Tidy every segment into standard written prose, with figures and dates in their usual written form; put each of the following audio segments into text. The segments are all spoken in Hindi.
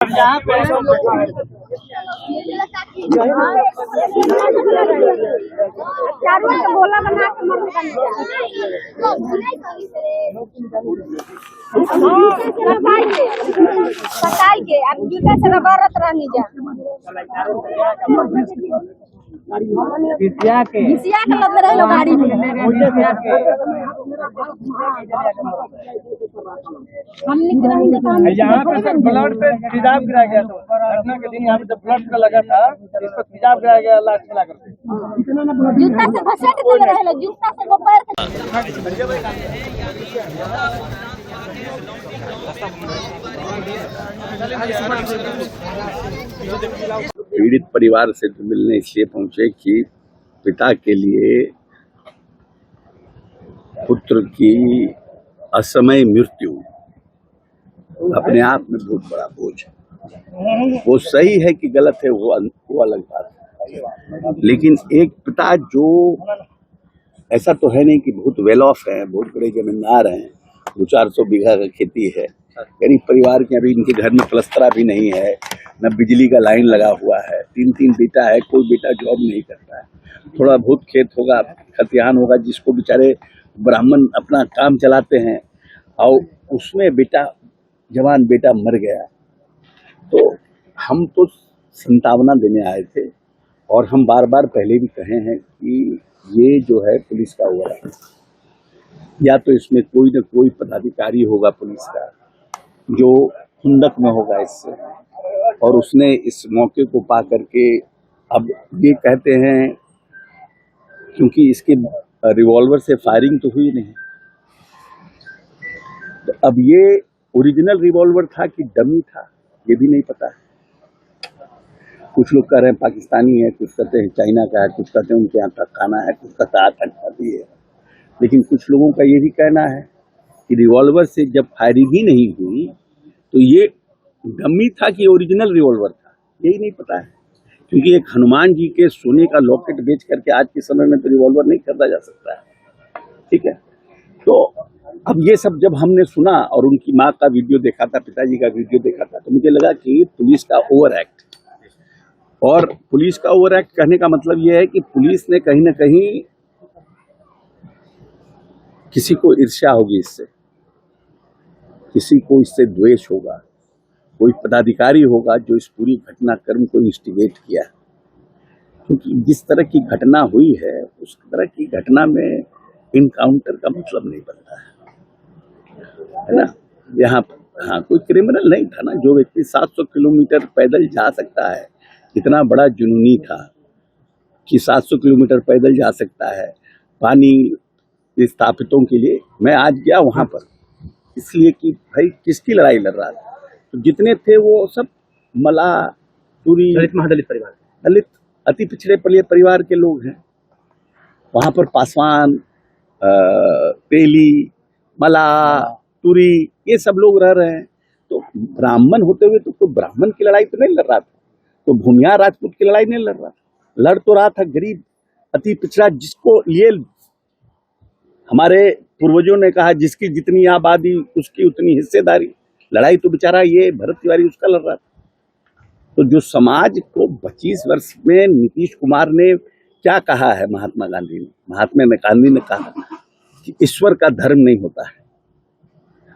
बोला बना के अब जूता से रबारत रहनी जा घिसिया के लग रहे लो गाड़ी में यहाँ पे सर ब्लड पे तेजाब गिराया गया था। घटना के दिन यहाँ पे जब ब्लड का लगा था इस पर तेजाब गिराया गया लाश मिला करके। जूता से घसेट के रहे लो जूता से वो पैर पीड़ित परिवार से तो मिलने इसलिए पहुंचे कि पिता के लिए पुत्र की असमय मृत्यु अपने आप में बहुत बड़ा बोझ है। वो सही है कि गलत है वो अलग बात है, लेकिन एक पिता जो ऐसा तो है नहीं कि बहुत वेल ऑफ है, बहुत बड़े जमींदार हैं, 200-400 बीघा का खेती है, गरीब परिवार के अभी इनके घर में प्लस्तरा भी नहीं है, न बिजली का लाइन लगा हुआ है, 3 बेटा है, कोई बेटा जॉब नहीं करता है, थोड़ा बहुत खेत होगा, खतियान होगा, जिसको बेचारे ब्राह्मण अपना काम चलाते हैं, और उसमें बेटा जवान बेटा मर गया। तो हम तो संतावना देने आए थे और हम बार बार पहले भी कहे हैं कि ये जो है पुलिस का हुआ है, या तो इसमें कोई न कोई पदाधिकारी होगा पुलिस का जो खुंदक में होगा इससे, और उसने इस मौके को पा करके अब ये कहते हैं क्योंकि इसके रिवॉल्वर से फायरिंग तो हुई नहीं, तो अब ये ओरिजिनल रिवॉल्वर था कि डमी था ये भी नहीं पता है। कुछ लोग कह रहे हैं पाकिस्तानी है, कुछ कहते हैं चाइना का है, कुछ कहते हैं उनके यहाँ तक खाना है, कुछ कहते हैं आतंकवादी है, लेकिन कुछ लोगों का ये भी कहना है कि रिवॉल्वर से जब फायरिंग ही नहीं हुई तो ये डमी था कि ओरिजिनल रिवॉल्वर था, यही नहीं पता है। क्योंकि एक हनुमान जी के सोने का लॉकेट बेच करके आज के समय में तो रिवॉल्वर नहीं खरीदा जा सकता है, ठीक है। तो अब ये सब जब हमने सुना और उनकी माँ का वीडियो देखा था, पिताजी का वीडियो देखा था, तो मुझे लगा कि पुलिस का ओवर एक्ट, और पुलिस का ओवर एक्ट कहने का मतलब ये है कि पुलिस ने कहीं ना कहीं किसी को ईर्ष्या होगी इससे, किसी को इससे द्वेष होगा, कोई पदाधिकारी होगा जो इस पूरी घटनाक्रम को इंस्टिगेट किया, क्योंकि जिस तरह की घटना हुई है उस तरह की घटना में इनकाउंटर का मतलब नहीं बनता है ना। यहाँ हाँ कोई क्रिमिनल नहीं था ना, जो व्यक्ति 700 किलोमीटर पैदल जा सकता है, इतना बड़ा जुनूनी था कि 700 किलोमीटर पैदल जा सकता है पानी विस्थापितों के लिए। मैं आज गया वहाँ पर इसलिए कि भाई किसकी लड़ाई लड़ रहा था, तो जितने थे वो सब मला पूरी दलित महादलित परिवार, दलित अति पिछड़े परिवार के लोग हैं। वहाँ पर पासवान, तेली, मला, तुरी, ये सब लोग रह रहे हैं। तो ब्राह्मण होते हुए तो कोई ब्राह्मण की लड़ाई तो नहीं लड़ रहा था, तो भूमियार राजपूत की लड़ाई नहीं लड़ रहा था, लड़ तो रहा था गरीब अति पिछड़ा, जिसको ये हमारे पूर्वजों ने कहा जिसकी जितनी आबादी उसकी उतनी हिस्सेदारी। लड़ाई तो बेचारा ये भरत तिवारी उसका लड़ रहा था। तो जो समाज को 25 वर्ष में नीतीश कुमार ने क्या कहा है, महात्मा गांधी ने कहा कि ईश्वर का धर्म नहीं होता है,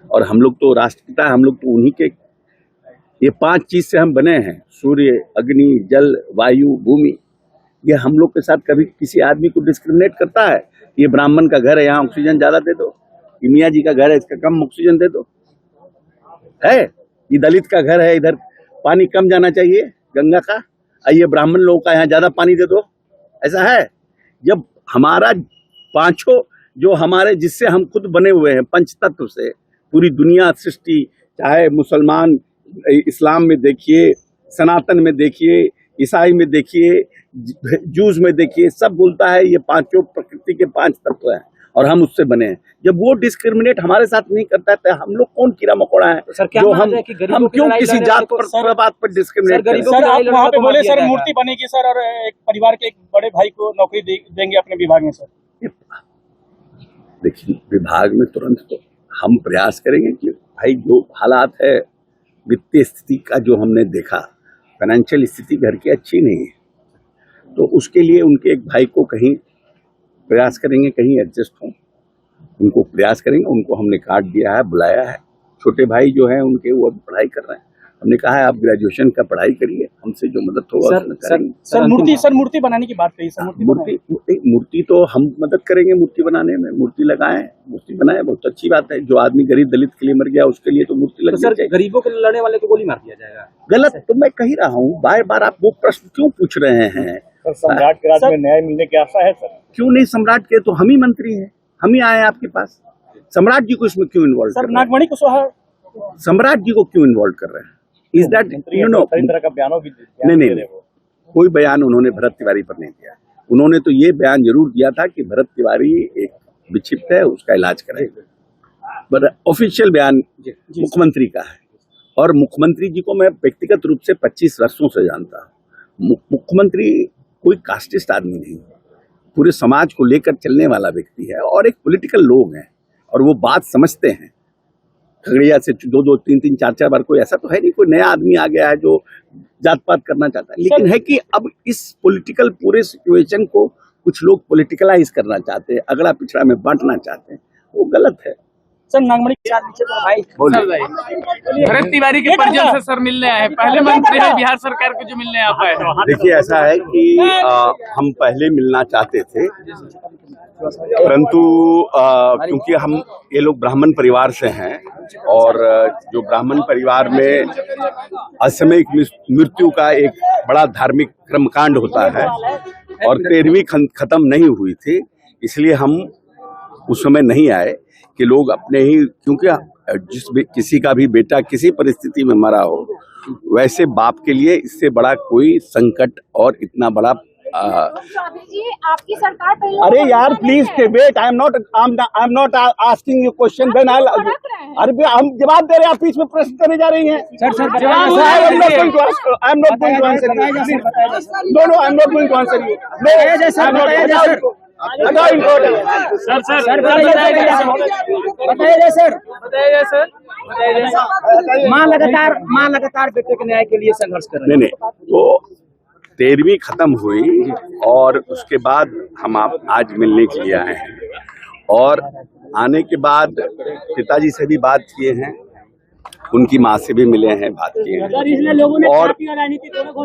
और हम लोग तो राष्ट्रपिता, हम लोग तो उन्हीं के, ये 5 चीज से हम बने हैं, सूर्य, अग्नि, जल, वायु, भूमि। ये हम लोग के साथ कभी किसी आदमी को डिस्क्रिमिनेट करता है? ये ब्राह्मण का घर है, यहाँ ऑक्सीजन ज्यादा दे दो, ये मियाँ जी का घर है, इसका कम ऑक्सीजन दे दो, है ये दलित का घर है, इधर पानी कम जाना चाहिए गंगा का, ये ब्राह्मण लोगों का यहाँ ज्यादा पानी दे दो, ऐसा है? जब हमारा पांचों जो हमारे, जिससे हम खुद बने हुए हैं, पंच तत्व से पूरी दुनिया सृष्टि, चाहे मुसलमान इस्लाम में देखिए, सनातन में देखिए, ईसाई में देखिए, जूस में देखिए, सब बोलता है ये पांचों प्रकृति के 5 तत्व हैं और हम उससे बने हैं। जब वो डिस्क्रिमिनेट हमारे साथ नहीं करता है तो हम लोग कौन कीड़ा मकोड़ा है? सर, जो हम क्यों किसी जात पर बात पर डिस्क्रिमिनेट करें? सर, आप वहाँ पे बोले सर मूर्ति बनेगी सर, और एक परिवार के एक बड़े भाई को नौकरी देंगे अपने विभाग में सर। देखिए विभाग में तुरंत तो हम प्रयास करेंगे कि भाई जो हालात है वित्तीय स्थिति का जो हमने देखा, फाइनेंशियल स्थिति घर की अच्छी नहीं है, तो उसके लिए उनके एक भाई को कहीं प्रयास करेंगे, कहीं एडजस्ट हों, उनको प्रयास करेंगे। उनको हमने कार्ड दिया है, बुलाया है। छोटे भाई जो हैं उनके, वो अभी पढ़ाई कर रहे हैं। हमने कहा है आप ग्रेजुएशन का पढ़ाई करिए, हमसे जो मदद होगा सर मूर्ति बनाने की बात कही सर। मूर्ति तो हम मदद करेंगे मूर्ति बनाने में, मूर्ति लगाएं, मूर्ति बनाएं, बहुत अच्छी बात है। जो आदमी गरीब दलित के लिए मर गया उसके लिए तो मूर्ति लग सर, गरीबों के लड़ने वाले को गोली मार दिया जाएगा, गलत। तो मैं कह रहा हूँ, बार बार आप वो प्रश्न क्यों पूछ रहे हैं? सम्राट के राज में न्याय मिलने की आशा है सर? क्यों नहीं? सम्राट के तो हम ही मंत्री हैं, हम ही आए हैं आपके पास। सम्राट जी को इसमें क्यों इन्वॉल्व कर रहे हैं? नागमणि कुशवाहा सम्राट जी को क्यों इन्वॉल्व कर रहे हैं? इज दैट तरह का बयानों भी नहीं, कोई बयान उन्होंने भरत तिवारी पर नहीं दिया। उन्होंने तो ये बयान जरूर दिया था कि भरत तिवारी एक विक्षिप्त है, उसका इलाज कराएगा। पर ऑफिशियल बयान मुख्यमंत्री का है, और मुख्यमंत्री जी को मैं व्यक्तिगत रूप से 25 वर्षों से जानता हूँ। मुख्यमंत्री कोई कास्टिस्ट आदमी नहीं, पूरे समाज को लेकर चलने वाला व्यक्ति है, और एक पॉलिटिकल लोग हैं, और वो बात समझते हैं। खगड़िया से 2-2, 3-3, 4-4 बार कोई ऐसा तो है नहीं, कोई नया आदमी आ गया है जो जात पात करना चाहता है। लेकिन है कि अब इस पॉलिटिकल पूरे सिचुएशन को कुछ लोग पॉलिटिकलाइज करना चाहते हैं, अगड़ा पिछड़ा में बांटना चाहते हैं, वो गलत है। सर नागमणि भरत तिवारी के परिजन से सर मिलने आए, पहले मंत्री है बिहार सरकार के जो मिलने आ पाए। देखिए, ऐसा है कि हम पहले मिलना चाहते थे, परंतु क्योंकि हम ये लोग ब्राह्मण परिवार से हैं, और जो ब्राह्मण परिवार में असामयिक मृत्यु का एक बड़ा धार्मिक कर्मकांड होता है, और 13वीं खत्म नहीं हुई थी, इसलिए हम उस समय नहीं आए कि लोग अपने ही, क्योंकि किसी का भी बेटा किसी परिस्थिति में मरा हो, वैसे बाप के लिए इससे बड़ा कोई संकट और इतना बड़ा आपकी सरकार पे अरे यार please wait, I am not asking you question, then I अरे हम जवाब दे रहे हैं, आप बीच में प्रश्न करने जा रही हैं। Sir I am not going to answer you. No, I am not going to answer you. मां लगातार बेटे के न्याय के लिए संघर्ष कर रहे हैं। नहीं, तो 13वीं खत्म हुई, और उसके बाद हम आज मिलने के लिए आए हैं, और आने के बाद पिताजी से भी बात किए हैं, उनकी माँ से भी मिले हैं, बात किए हैं, और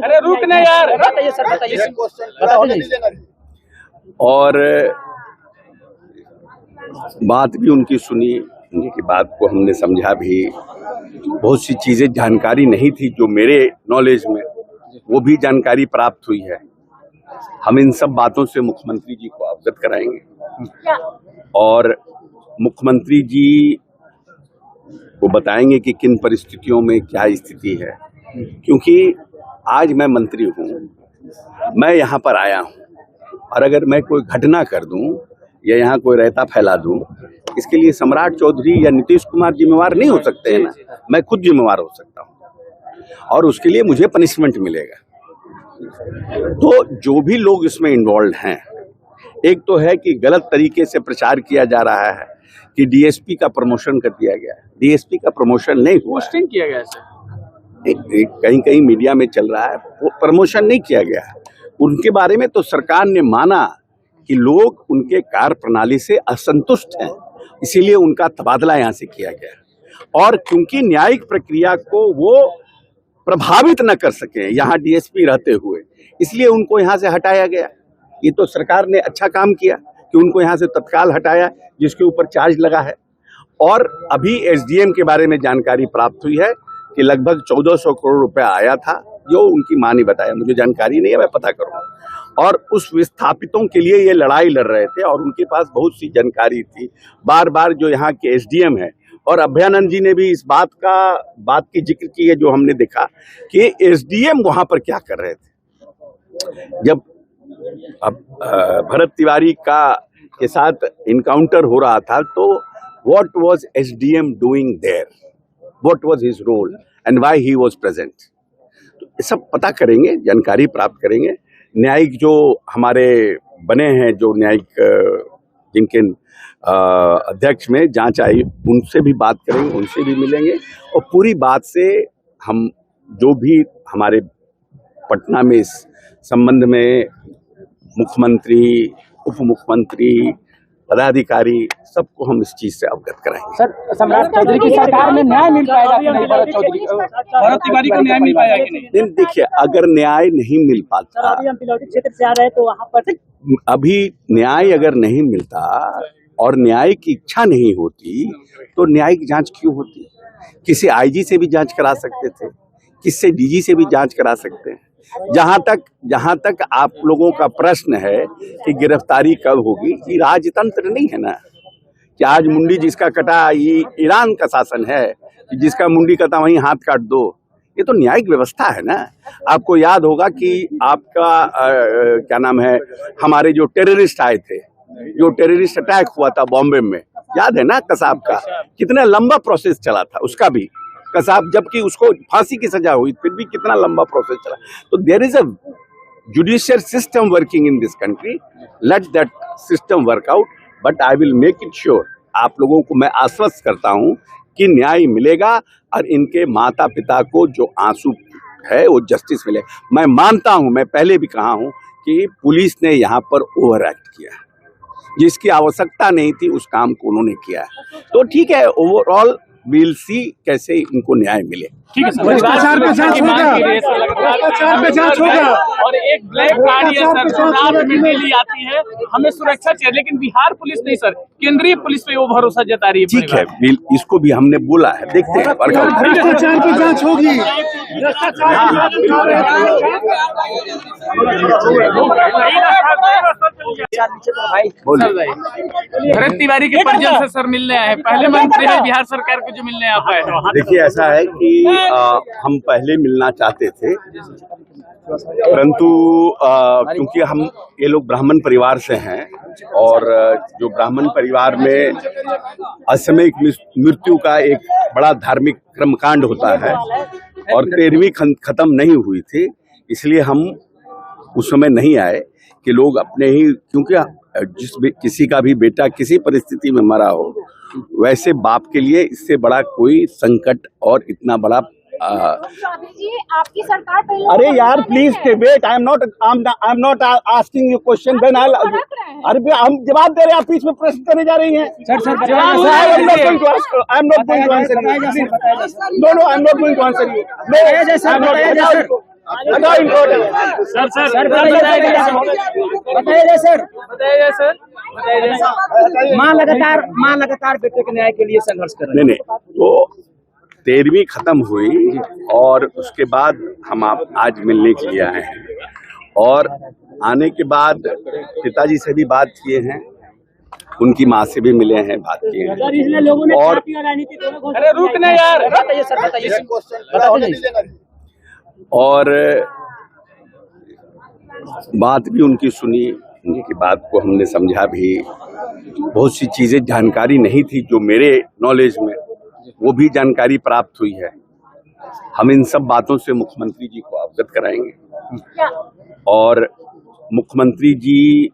अरे रुक ना यार, और बात भी उनकी सुनी, उनकी बात को हमने समझा भी। बहुत सी चीजें जानकारी नहीं थी जो मेरे नॉलेज में, वो भी जानकारी प्राप्त हुई है। हम इन सब बातों से मुख्यमंत्री जी को अवगत कराएंगे, और मुख्यमंत्री जी को बताएंगे कि किन परिस्थितियों में क्या स्थिति है। क्योंकि आज मैं मंत्री हूँ, मैं यहाँ पर आया हूँ, और अगर मैं कोई घटना कर दूं या यहाँ कोई रहता फैला दूं, इसके लिए सम्राट चौधरी या नीतीश कुमार जिम्मेवार नहीं हो सकते हैं ना, मैं खुद जिम्मेवार हो सकता हूँ, और उसके लिए मुझे पनिशमेंट मिलेगा। तो जो भी लोग इसमें इन्वॉल्व हैं, एक तो है कि गलत तरीके से प्रचार किया जा रहा है कि डीएसपी का प्रमोशन कर दिया गया है। डीएसपी का प्रमोशन नहीं हुआ, पोस्टिंग किया गया सर, कहीं कहीं मीडिया में चल रहा है, वो प्रमोशन नहीं किया गया है। उनके बारे में तो सरकार ने माना कि लोग उनके कार्य प्रणाली से असंतुष्ट हैं, इसीलिए उनका तबादला यहाँ से किया गया। और क्योंकि न्यायिक प्रक्रिया को वो प्रभावित न कर सके यहाँ डीएसपी रहते हुए, इसलिए उनको यहाँ से हटाया गया। ये तो सरकार ने अच्छा काम किया कि उनको यहाँ से तत्काल हटाया, जिसके ऊपर चार्ज लगा है। और अभी एसडीएम के बारे में जानकारी प्राप्त हुई है कि लगभग 1400 करोड़ रुपया आया था, जो उनकी मां ने बताया, मुझे जानकारी नहीं है, मैं पता करूंगा। और उस विस्थापितों के लिए ये लड़ाई लड़ रहे थे, और उनके पास बहुत सी जानकारी थी। बार बार जो यहाँ के एसडीएम है, और अभयानंद जी ने भी इस बात की जिक्र की है, जो हमने देखा कि एसडीएम वहां पर क्या कर रहे थे। जब अब भरत तिवारी के साथ इनकाउंटर हो रहा था, तो what was SDM doing there, what was his role and why he was present, तो सब पता करेंगे, जानकारी प्राप्त करेंगे। न्यायिक जो हमारे बने हैं, जो न्यायिक जिनके अध्यक्ष में जांच आई, उनसे भी बात करेंगे, उनसे भी मिलेंगे, और पूरी बात से हम जो भी हमारे पटना में इस संबंध में मुख्यमंत्री, उप मुख्यमंत्री, पदाधिकारी सबको हम इस चीज से अवगत कराएंगे। सर, सम्राट चौधरी की सरकार में न्याय मिल पाएगा कि नहीं? भरत तिवारी को न्याय मिल पाएगा कि नहीं? देखिए, अगर न्याय नहीं मिल पाता, अभी हम पिलौटी क्षेत्र से आ रहे हैं तो वहाँ पर अभी न्याय अगर नहीं मिलता और न्याय की इच्छा नहीं होती तो न्यायिक जांच क्यों होती? किसी आईजी से भी जांच करा सकते थे, किससे डीजी से भी जांच करा सकते हैं। जहां तक आप लोगों का प्रश्न है कि गिरफ्तारी कब होगी, ये राजतंत्र नहीं है ना कि आज मुंडी जिसका कटा, ये ईरान का शासन है कि जिसका मुंडी कटा वहीं हाथ काट दो। ये तो न्यायिक व्यवस्था है ना। आपको याद होगा कि आपका क्या नाम है, हमारे जो टेररिस्ट आए थे, जो टेररिस्ट अटैक हुआ था बॉम्बे में, याद है ना कसाब का, कितना लंबा प्रोसेस चला था उसका भी। कसाब जबकि उसको फांसी की सजा हुई, फिर भी कितना लंबा प्रोसेस चला। तो there is a judicial system working in this country, let that system work out, but I will make it sure, आप लोगों को मैं आश्वस्त करता हूं कि न्याय मिलेगा और इनके माता पिता को जो आंसू है वो जस्टिस मिले। मैं मानता हूं, मैं पहले भी कहा हूं कि पुलिस ने यहाँ पर ओवर एक्ट किया, जिसकी आवश्यकता नहीं थी उस काम को उन्होंने किया। तो ठीक है, ओवरऑल विल सी कैसे इनको न्याय मिले। ठीक है सर, और एक ब्लैक गाड़ी है सर, चुनाव में डेली आती है, हमें सुरक्षा चाहिए, लेकिन बिहार पुलिस नहीं सर, केंद्रीय पुलिस पे वो भरोसा जता रही है। ठीक है, इसको भी हमने बोला है, देखते हैं भ्रष्टाचार की जांच होगी। भरत तिवारी के परिजन से सर मिलने आए, पहले मंत्री है बिहार सरकार के जो मिलने आ पाए। देखिए, ऐसा है कि हम पहले मिलना चाहते थे, परंतु क्योंकि हम ये लोग ब्राह्मण परिवार से हैं और जो ब्राह्मण परिवार में असामयिक मृत्यु का एक बड़ा धार्मिक कर्मकांड होता है और 13वीं खत्म नहीं हुई थी, इसलिए हम उस समय नहीं आए कि लोग अपने ही, क्योंकि किसी का भी बेटा किसी परिस्थिति में मरा हो, वैसे बाप के लिए इससे बड़ा कोई संकट और इतना बड़ा आपकी सरकार पहले। अरे यार please wait, I am not asking you question, then I, अरे हम जवाब दे रहे हैं, आप बीच में प्रश्न करने जा रही हैं। I am not going to answer you. No, I am not going to answer you. माँ लगातार बेटे के न्याय के लिए संघर्ष कर रहे हैं। नहीं, तो 13वीं खत्म हुई और उसके बाद हम आज मिलने के लिए आए हैं और आने के बाद पिताजी से भी बात किए हैं, उनकी माँ से भी मिले हैं, बात किए हैं। और अरे रुकना यार, बताइए सर, बताइए। और बात भी उनकी सुनी, उनकी बात को हमने समझा भी। बहुत सी चीजें जानकारी नहीं थी जो मेरे नॉलेज में, वो भी जानकारी प्राप्त हुई है। हम इन सब बातों से मुख्यमंत्री जी को अवगत कराएंगे और मुख्यमंत्री जी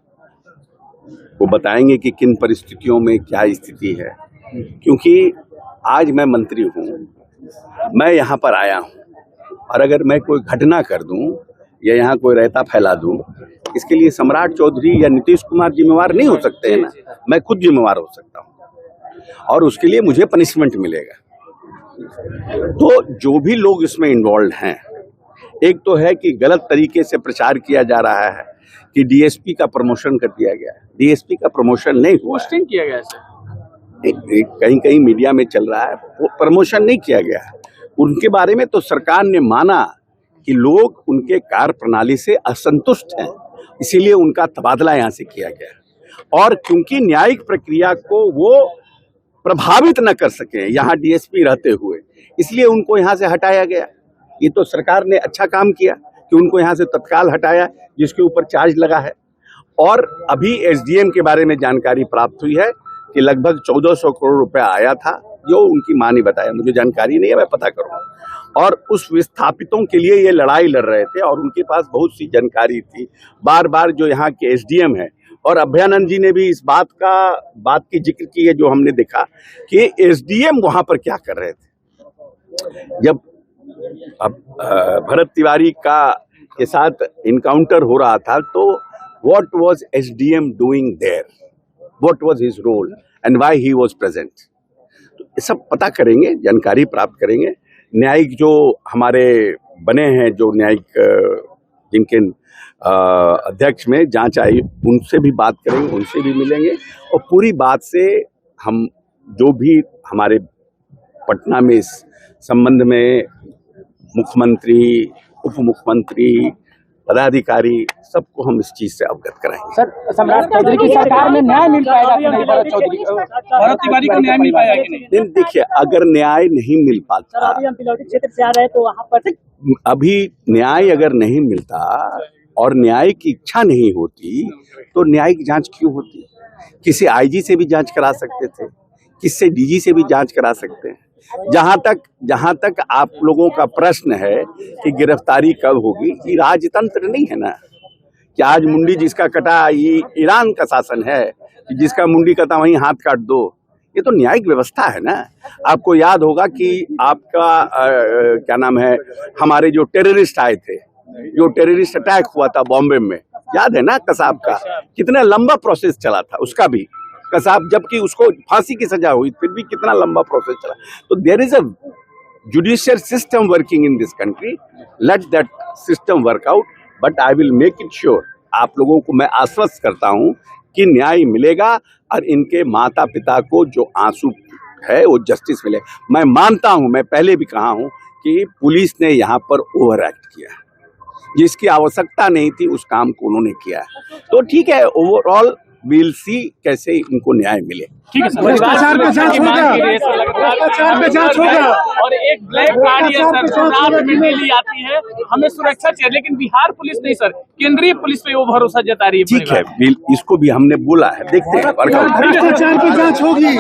को बताएंगे कि किन परिस्थितियों में क्या स्थिति है। क्योंकि आज मैं मंत्री हूँ, मैं यहाँ पर आया हूँ और अगर मैं कोई घटना कर दूँ या यहाँ कोई रहता फैला दूँ, इसके लिए सम्राट चौधरी या नीतीश कुमार जिम्मेवार नहीं हो सकते हैं ना, मैं खुद जिम्मेवार हो सकता हूँ और उसके लिए मुझे पनिशमेंट मिलेगा। तो जो भी लोग इसमें इन्वॉल्व हैं, एक तो है कि गलत तरीके से प्रचार किया जा रहा है कि डीएसपी का प्रमोशन कर दिया गया है। डीएसपी का प्रमोशन नहीं हुआ, पोस्टिंग किया गया सर, कहीं कहीं मीडिया में चल रहा है, वो प्रमोशन नहीं किया गया है। उनके बारे में तो सरकार ने माना कि लोग उनके कार्य प्रणाली से असंतुष्ट हैं, इसीलिए उनका तबादला यहाँ से किया गया। और क्योंकि न्यायिक प्रक्रिया को वो प्रभावित न कर सके यहाँ डीएसपी रहते हुए, इसलिए उनको यहाँ से हटाया गया। ये तो सरकार ने अच्छा काम किया कि उनको यहाँ से तत्काल हटाया, जिसके ऊपर चार्ज लगा है। और अभी एसडीएम के बारे में जानकारी प्राप्त हुई है कि लगभग 1400 करोड़ रुपया आया था, जो उनकी मां ने बताया, मुझे जानकारी नहीं है, मैं पता करूँगा। और उस विस्थापितों के लिए ये लड़ाई लड़ रहे थे और उनके पास बहुत सी जानकारी थी। बार बार जो यहाँ के एसडीएम है और अभयानंद जी ने भी इस बात की जिक्र की है, जो हमने देखा कि एसडीएम वहां पर क्या कर रहे थे। जब अब भरत तिवारी का के साथ इनकाउंटर हो रहा था, तो what was SDM doing there, what was his role and why he was present, तो ये सब पता करेंगे, जानकारी प्राप्त करेंगे। न्यायिक जो हमारे बने हैं, जो न्यायिक जिनके अध्यक्ष में जांच आई, उनसे भी बात करेंगे, उनसे भी मिलेंगे और पूरी बात से हम जो भी हमारे पटना में इस संबंध में मुख्यमंत्री, उप मुख्यमंत्री, पदाधिकारी सबको हम इस चीज से अवगत कराएंगे। सर, सम्राट चौधरी की सरकार में न्याय मिल पाएगा कि नहीं? भरत तिवारी को न्याय मिल पाएगा कि नहीं? देखिए, अगर न्याय नहीं मिल पाता, क्षेत्र से आ रहे तो वहाँ पर अभी न्याय अगर नहीं मिलता और न्याय की इच्छा नहीं होती तो न्यायिक जांच क्यों होती? किसी आईजी से भी जांच करा सकते थे, किससे डीजी से भी जांच करा सकते हैं। जहां तक आप लोगों का प्रश्न है कि गिरफ्तारी कब होगी, ये राजतंत्र नहीं है ना कि आज मुंडी जिसका कटा, ये ईरान का शासन है कि जिसका मुंडी कटा वहीं हाथ काट दो। ये तो न्यायिक व्यवस्था है ना। आपको याद होगा कि आपका क्या नाम है, हमारे जो टेररिस्ट आए थे, जो टेररिस्ट अटैक हुआ था बॉम्बे में, याद है ना कसाब का, कितना लंबा प्रोसेस चला था उसका भी। कसाब, जबकि उसको फांसी की सजा हुई, फिर भी कितना लंबा प्रोसेस चला। तो there is a judicial system working in this country, let that system work out, but I will make it sure, आप लोगों को मैं आश्वस्त करता हूं कि न्याय मिलेगा और इनके माता पिता को जो आंसू है वो जस्टिस मिले। मैं मानता हूं, मैं पहले भी कहा हूं कि पुलिस ने यहाँ पर ओवर एक्ट किया, जिसकी आवश्यकता नहीं थी उस काम को उन्होंने किया। तो ठीक है, ओवरऑल विल सी कैसे इनको न्याय मिले। ठीक है सर, भ्रष्टाचार पे जांच होगा और एक ब्लैक कार्ड है सर, चुनाव में डेली आती है, हमें सुरक्षा चाहिए, लेकिन बिहार पुलिस नहीं सर, केंद्रीय पुलिस पे वो भरोसा जता रही है। ठीक है, इसको भी हमने बोला है, देखते हैं भ्रष्टाचार की जांच होगी।